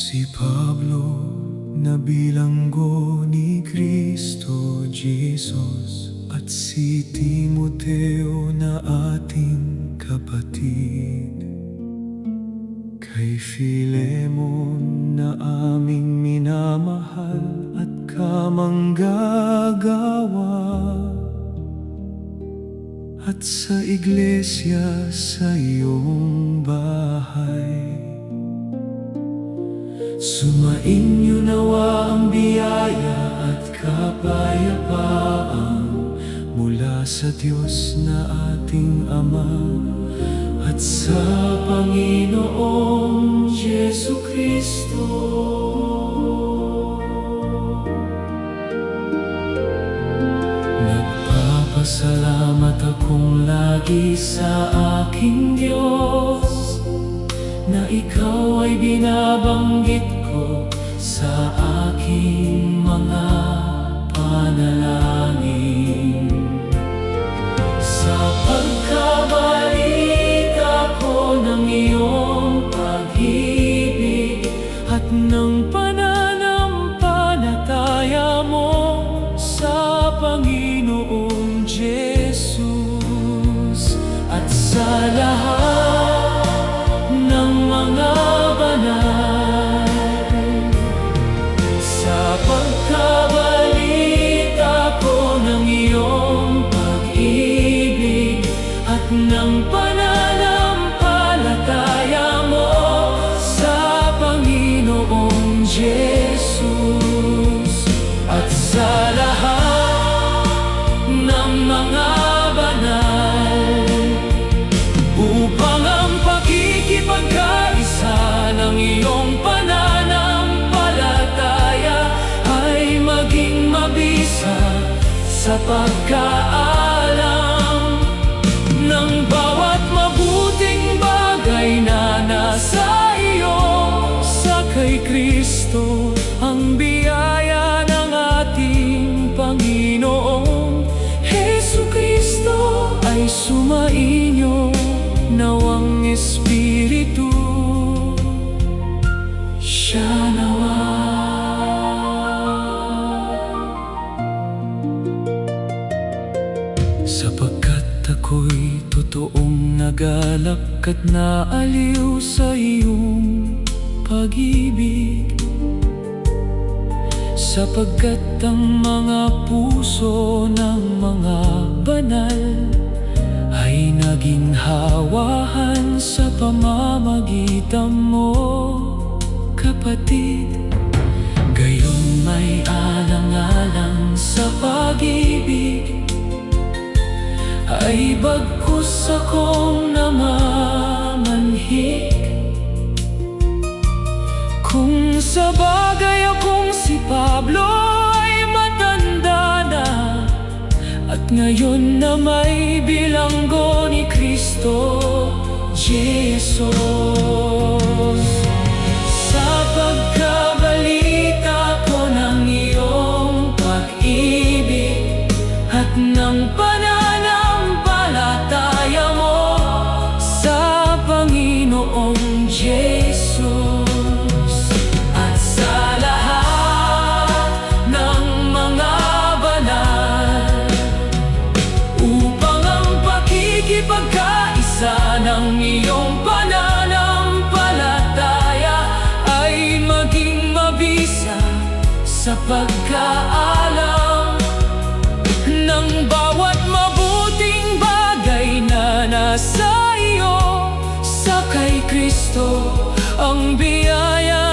Si Pablo na bilanggo ni Kristo Jesus, at si Timoteo na ating kapatid, kay Filemon na aming minamahal at kamanggagawa, at sa iglesia sa iyong bahay. Sumainyo nawa ang biyaya at kapayapaan mula sa Diyos na ating Ama at sa Panginoong Jesucristo. Nagpapasalamat akong lagi sa aking Diyos na ikaw ay binabanggit ko sa aking mga panalangin. Sa pagkabalita ko ng iyong pag-ibig at ng pananampalataya mo sa Panginoong Jesus, at sa lahat ng mga banal, sa pagkabalita ko ng iyong pag-ibig at ng pananampalataya mo sa Panginoong Jesus, at sa lahat ng mga banal, upang ang pagkikaisa ng iyong pananampalataya ay maging mabisa sa pagkaalam ng bawat mabuting bagay na nasa iyo. Sa kay Kristo ang biyaya ng ating Panginoong Jesucristo ay sumainyo. Nawang Espiritu siya nawa. Sapagkat ako'y totoong nagalak at naaliw sa iyong pag-ibig, sapagkat ang mga puso ng mga banal ay naging hawahan sa pamamagitan mo, kapatid. Gayon may alang-alang sa pag-ibig ay bagkus akong namamanhik. Kung sa bagay akong si Pablo ay matanda na, at ngayon na may bilanggo ni Kristo Jesus, sa pagkabalita ko ng iyong pag-ibig at ng pananampalataya mo sa Panginoong Jesus, at sa lahat ng mga banal, upang ang pakikipagkaisa ng iyong pananampalataya ay maging mabisa sa pagkaalam ng bawat mabuting bagay na nasa iyo. Sa kay Kristo ang biyaya